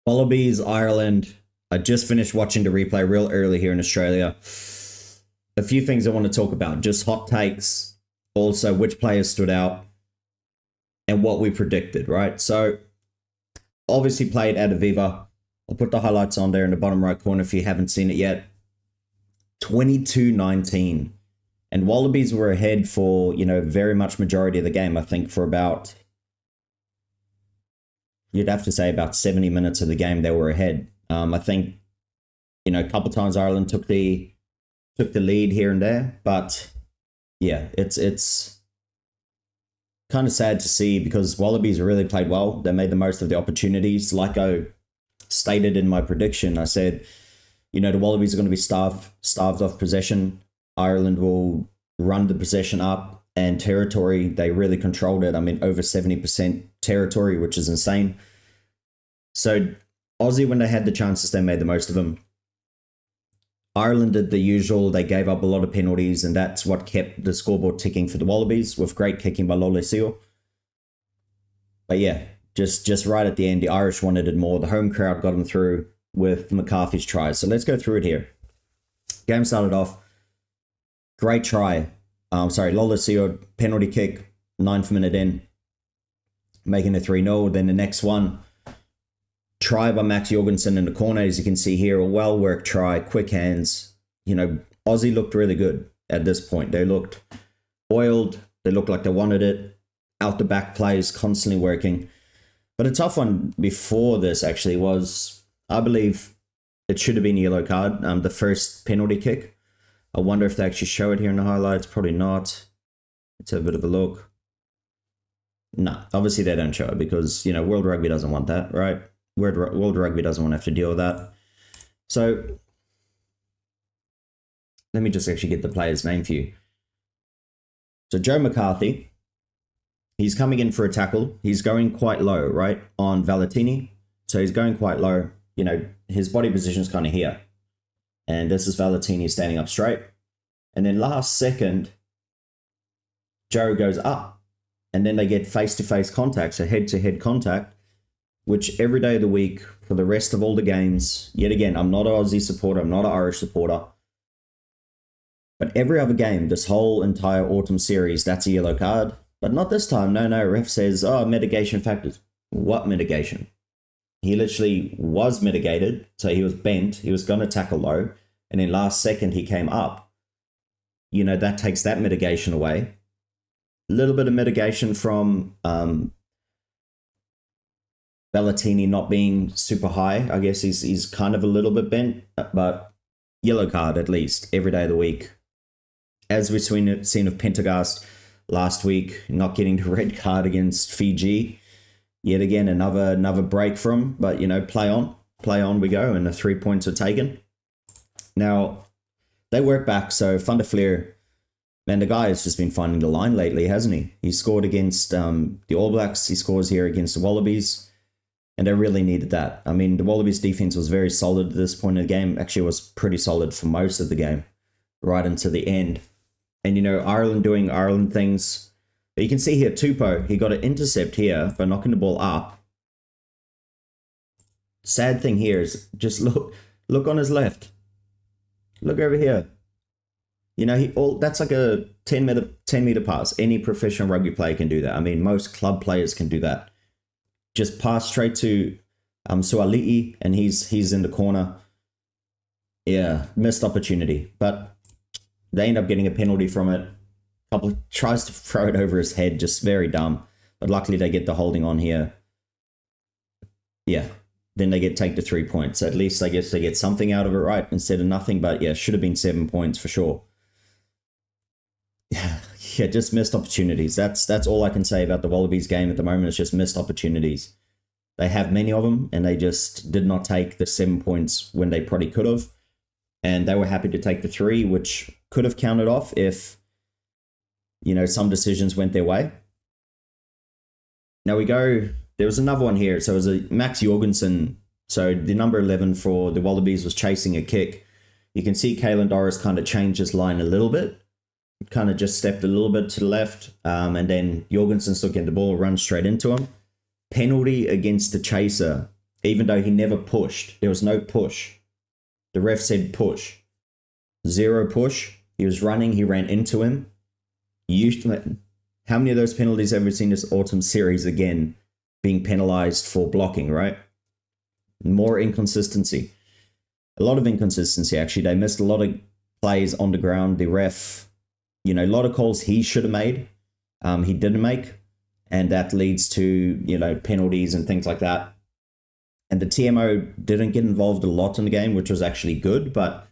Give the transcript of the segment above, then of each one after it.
Wallabies, Ireland. I just finished watching the replay real early here in Australia. A few things I want to talk about, just hot takes, also which players stood out, and what we predicted, right? So, obviously played at Aviva. I'll put the highlights on there in the bottom right corner if you haven't seen it yet. 22-19. And Wallabies were ahead for, very much majority of the game. I think for about, you'd have to say about 70 minutes of the game they were ahead. I think, a couple times Ireland took the lead here and there. But yeah, it's kind of sad to see because Wallabies really played well. They made the most of the opportunities. Like I stated in my prediction, I said, the Wallabies are going to be starved off possession. Ireland will run the possession up, and territory, they really controlled it. I mean, over 70% territory, which is insane. So Aussie, when they had the chances, they made the most of them. Ireland did the usual. They gave up a lot of penalties, and that's what kept the scoreboard ticking for the Wallabies, with great kicking by Lolesio. But yeah, just right at the end, the Irish wanted it more. The home crowd got them through with McCarthy's tries. So let's go through it here. Game started off. Great try. Lolesio penalty kick, 9th minute in, making it 3-0. Then the next one, try by Max Jorgensen in the corner. As you can see here, a well-worked try, quick hands. Aussie looked really good at this point. They looked oiled. They looked like they wanted it. Out the back plays, constantly working. But a tough one before this actually was, I believe it should have been a yellow card, the first penalty kick. I wonder if they actually show it here in the highlights. Probably not. Let's have a bit of a look. No, obviously they don't show it because, World Rugby doesn't want that, right? World Rugby doesn't want to have to deal with that. So, let me just actually get the player's name for you. So, Joe McCarthy, he's coming in for a tackle. He's going quite low, right, on Valentini. So, he's going quite low. His body position is kind of here. And this is Valentini standing up straight. And then last second, Joe goes up. And then they get face-to-face contact, so head-to-head contact, which every day of the week for the rest of all the games, yet again, I'm not an Aussie supporter, I'm not an Irish supporter. But every other game, this whole entire autumn series, that's a yellow card. But not this time. No, ref says, mitigation factors. What mitigation? He literally was mitigated, so he was bent, he was going to tackle low, and then last second he came up. That takes that mitigation away. A little bit of mitigation from Valentini not being super high. I guess he's kind of a little bit bent, but yellow card at least, every day of the week. As we've seen of Pendergast last week, not getting the red card against Fiji. Yet again, another break from, but play on we go, and the 3 points are taken. Now, they work back, so Van der Fleer, man, the guy has just been finding the line lately, hasn't he? He scored against the All Blacks, he scores here against the Wallabies, and they really needed that. I mean, the Wallabies defense was very solid at this point in the game, actually was pretty solid for most of the game, right into the end. And, Ireland doing Ireland things. But you can see here, Tupou, he got an intercept here by knocking the ball up. Sad thing here is just look on his left. Look over here. That's like a 10 meter pass. Any professional rugby player can do that. I mean, most club players can do that. Just pass straight to Suali'i, and he's in the corner. Yeah, missed opportunity. But they end up getting a penalty from it. Couple tries to throw it over his head, just very dumb. But luckily they get the holding on here. Yeah, then they take the 3 points. So at least I guess they get something out of it, right? Instead of nothing, but yeah, should have been 7 points for sure. Yeah, just missed opportunities. That's all I can say about the Wallabies game at the moment. It's just missed opportunities. They have many of them, and they just did not take the 7 points when they probably could have. And they were happy to take the 3, which could have counted off if some decisions went their way. Now there was another one here. So it was a Max Jorgensen. So the number 11 for the Wallabies was chasing a kick. You can see Caelan Doris kind of changed his line a little bit. Kind of just stepped a little bit to the left. And then Jorgensen still getting the ball, run straight into him. Penalty against the chaser. even though he never pushed. There was no push. The ref said push. Zero push. He was running. He ran into him. How many of those penalties have we seen this autumn series again being penalized for blocking, right? More inconsistency. A lot of inconsistency, actually. They missed a lot of plays on the ground. The ref, a lot of calls he should have made, he didn't make. And that leads to, penalties and things like that. And the TMO didn't get involved a lot in the game, which was actually good. But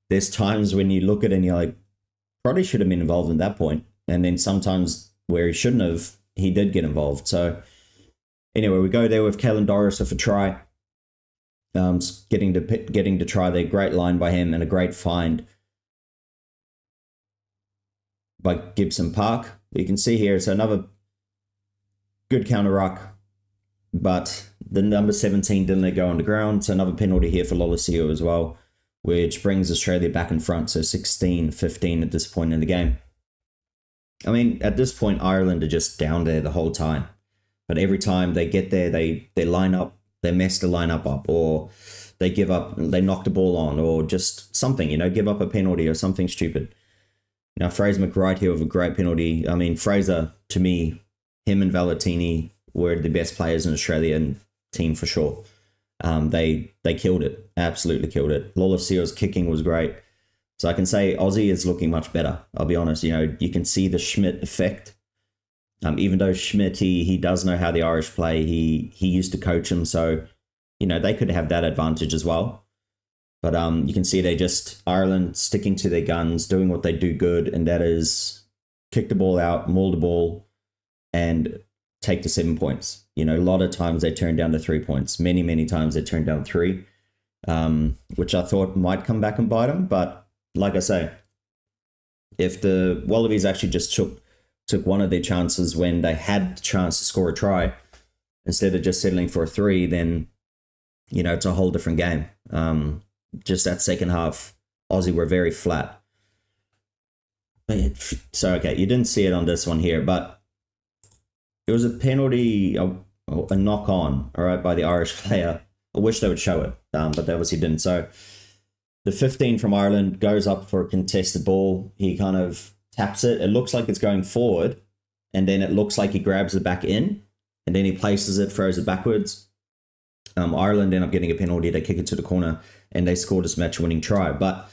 there's times when you look at it and you're like, probably should have been involved at that point. And then sometimes where he shouldn't have, he did get involved. So anyway, we go there with Kalen Doris with a try. Getting to try there. Great line by him and a great find by Gibson Park. You can see here, it's another good counter ruck, but the number 17 didn't let go on the ground. So another penalty here for Lolosio as well, which brings Australia back in front. So 16-15 at this point in the game. I mean, at this point, Ireland are just down there the whole time. But every time they get there, they line up, they mess the lineup up, or they give up, they knock the ball on, or just something, give up a penalty or something stupid. Now, Fraser McWright here with a great penalty. I mean, Fraser, to me, him and Valentini were the best players in Australian team for sure. They killed it, absolutely killed it. Lolosio's kicking was great. So I can say Aussie is looking much better. I'll be honest, you can see the Schmidt effect. Even though Schmidt, he does know how the Irish play, he used to coach them, so they could have that advantage as well. But you can see Ireland sticking to their guns, doing what they do good, and that is kick the ball out, maul the ball, and take the 7 points. A lot of times they turn down to 3 points. Many, many times they turn down 3, which I thought might come back and bite them. But like I say, if the Wallabies actually just took one of their chances when they had the chance to score a try, instead of just settling for a 3, then, it's a whole different game. Just that second half, Aussie were very flat. So, okay, you didn't see it on this one here, but it was a penalty, a knock on, all right, by the Irish player. I wish they would show it, but they obviously didn't. So the 15 from Ireland goes up for a contested ball. He kind of taps it. It looks like it's going forward, and then it looks like he grabs it back in, and then he places it, throws it backwards. Ireland end up getting a penalty. They kick it to the corner, and they scored this match-winning try. But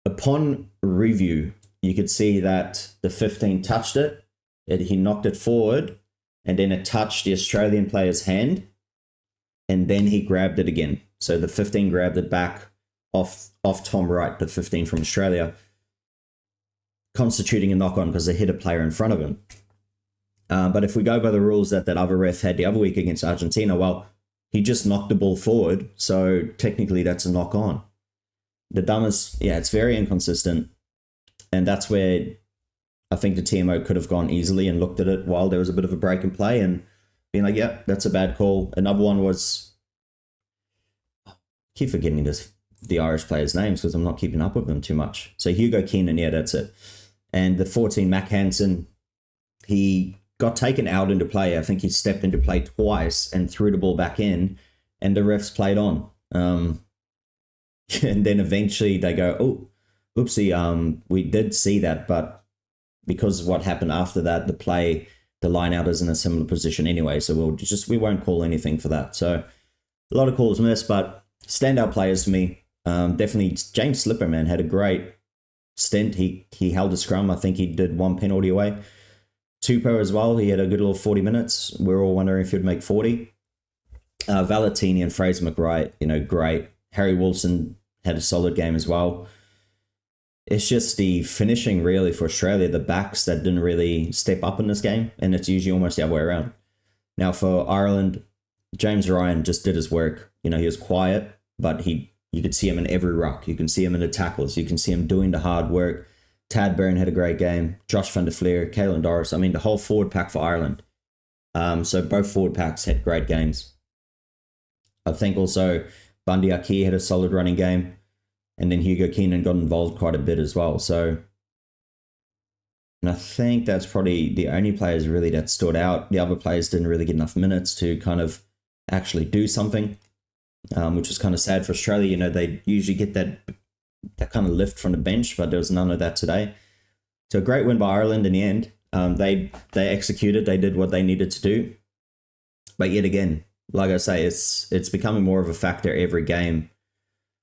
upon review, you could see that the 15 touched it. He knocked it forward, and then it touched the Australian player's hand, and then he grabbed it again. So the 15 grabbed it back off Tom Wright, the 15 from Australia, constituting a knock-on because they hit a player in front of him. But if we go by the rules that other ref had the other week against Argentina, well, he just knocked the ball forward, so technically that's a knock-on. The dumbest, it's very inconsistent, and that's where I think the TMO could have gone easily and looked at it while there was a bit of a break in play and being like, yeah, that's a bad call. Another one was, I keep forgetting the Irish players' names because I'm not keeping up with them too much. So Hugo Keenan, that's it. And the 14, Mac Hansen, he got taken out into play. I think he stepped into play twice and threw the ball back in, and the refs played on. And then eventually they go, oh, oopsie, we did see that, but because of what happened after that, the line out is in a similar position anyway, so we won't call anything for that. So a lot of calls missed, but standout players for me. Definitely James Slipper, man, had a great stint. He held a scrum. I think he did one penalty away. Tupou as well. He had a good little 40 minutes. We're all wondering if he'd make 40. Valentini and Fraser McWright, great. Harry Wilson had a solid game as well. It's just the finishing really for Australia, the backs that didn't really step up in this game, and it's usually almost the other way around. Now for Ireland, James Ryan just did his work. He was quiet, but you could see him in every ruck. You can see him in the tackles. You can see him doing the hard work. Tad Byrne had a great game. Josh van der Fleer, Kalen Doris. I mean, the whole forward pack for Ireland. So both forward packs had great games. I think also Bundy Aki had a solid running game. And then Hugo Keenan got involved quite a bit as well. So, and I think that's probably the only players really that stood out. The other players didn't really get enough minutes to kind of actually do something. which was kind of sad for Australia. You know, they usually get that kind of lift from the bench, but there was none of that today. So a great win by Ireland in the end. They executed, they did what they needed to do. But yet again, like I say, it's becoming more of a factor every game,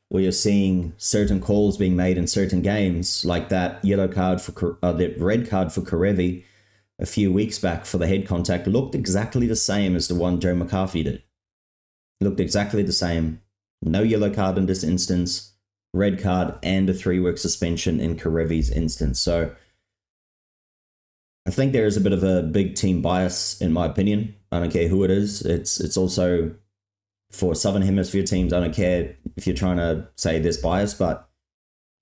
where you're seeing certain calls being made in certain games, like that yellow card for the red card for Karevi a few weeks back for the head contact looked exactly the same as the one Joe McCarthy did. Looked exactly the same. No yellow card in this instance, red card, and a 3-week suspension in Karevi's instance. So I think there is a bit of a big team bias, in my opinion. I don't care who it is. It's also for Southern Hemisphere teams. I don't care if you're trying to say there's bias, but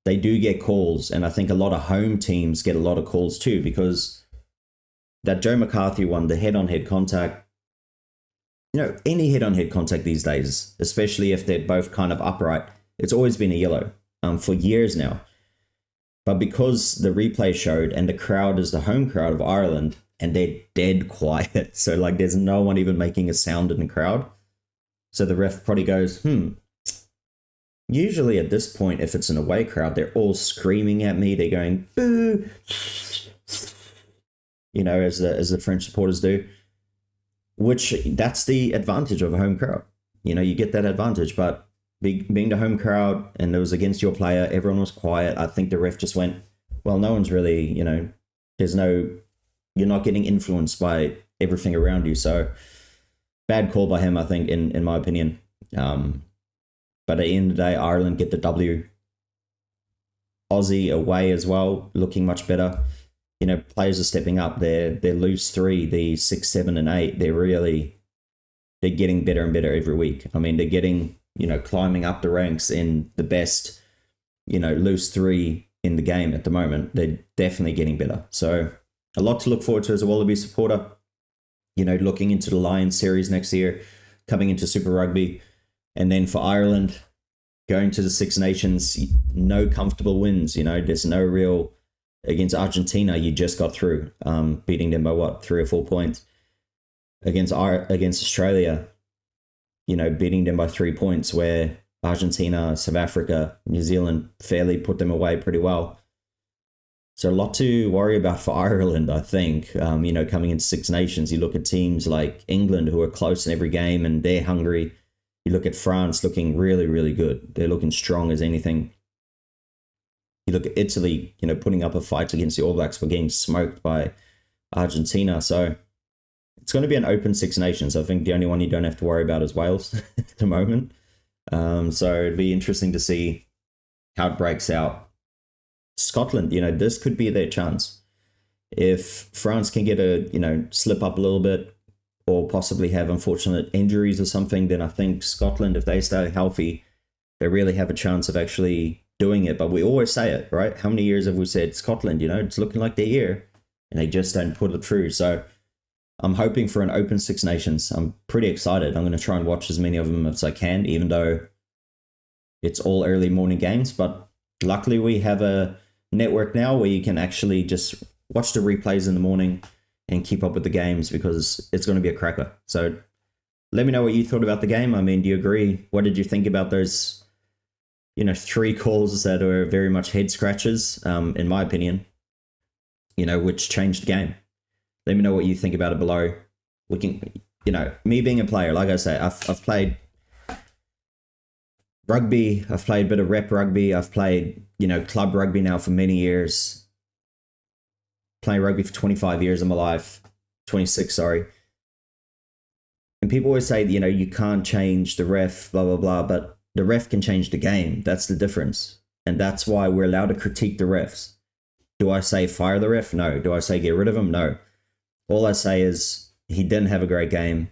they do get calls. And I think a lot of home teams get a lot of calls too, because that Joe McCarthy one, the head-on-head contact, you know, any head-on-head contact these days, especially if they're both kind of upright, it's always been a yellow for years now. But because the replay showed, and the crowd is the home crowd of Ireland, and they're dead quiet, so like there's no one even making a sound in the crowd. So the ref probably goes, Usually at this point, if it's an away crowd, they're all screaming at me. They're going, boo, you know, as the French supporters do, which that's the advantage of a home crowd. You know, you get that advantage, but being the home crowd and it was against your player, everyone was quiet. I think the ref just went, well, no one's really, you know, you're not getting influenced by everything around you. So bad call by him, I think, in my opinion. But at the end of the day, Ireland get the W. Aussie away as well, looking much better. You know, players are stepping up. They're loose 3, the 6, 7, and 8. They're getting better and better every week. I mean, they're getting, you know, climbing up the ranks in the best, you know, loose 3 in the game at the moment. They're definitely getting better. So a lot to look forward to as a Wallabies supporter. You know, looking into the Lions series next year, coming into Super Rugby. And then for Ireland, going to the Six Nations, no comfortable wins. You know, there's no real, against Argentina, you just got through, beating them by 3 or 4 points. Against Australia, you know, beating them by 3 points, where Argentina, South Africa, New Zealand fairly put them away pretty well. So a lot to worry about for Ireland, I think. You know, coming into Six Nations, you look at teams like England, who are close in every game and they're hungry. You look at France looking really, really good. They're looking strong as anything. You look at Italy, you know, putting up a fight against the All Blacks for getting smoked by Argentina. So it's going to be an open Six Nations. I think the only one you don't have to worry about is Wales at the moment. So it'd be interesting to see how it breaks out. Scotland, you know, this could be their chance. If France can get slip up a little bit, or possibly have unfortunate injuries or something, then I think Scotland, if they stay healthy, they really have a chance of actually doing it. But we always say it, right? How many years have we said Scotland, you know, it's looking like their year, and they just don't put it through. So I'm hoping for an open Six Nations. I'm pretty excited. I'm going to try and watch as many of them as I can, even though it's all early morning games. But luckily we have a network now where you can actually just watch the replays in the morning and keep up with the games, because it's going to be a cracker. So let me know what you thought about the game. I mean, do you agree? What did you think about those, you know, 3 calls that are very much head scratches, in my opinion, you know, which changed the game? Let me know what you think about it below. We can, you know, me being a player, like I say, I've played rugby. I've played a bit of rep rugby. I've played, you know, club rugby now for many years. Playing rugby for 25 years of my life, 26, sorry. And people always say, you know, you can't change the ref, blah, blah, blah, but the ref can change the game. That's the difference. And that's why we're allowed to critique the refs. Do I say fire the ref? No. Do I say get rid of him? No. All I say is he didn't have a great game.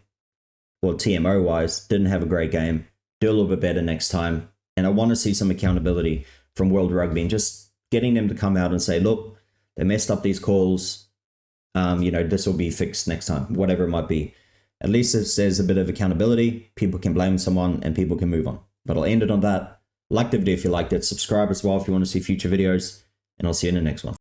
Well, TMO wise, didn't have a great game. Do a little bit better next time. And I want to see some accountability from World Rugby and just getting them to come out and say, look, they messed up these calls. You know, this will be fixed next time, whatever it might be. At least if there's a bit of accountability, people can blame someone and people can move on. But I'll end it on that. Like the video if you liked it. Subscribe as well if you want to see future videos. And I'll see you in the next one.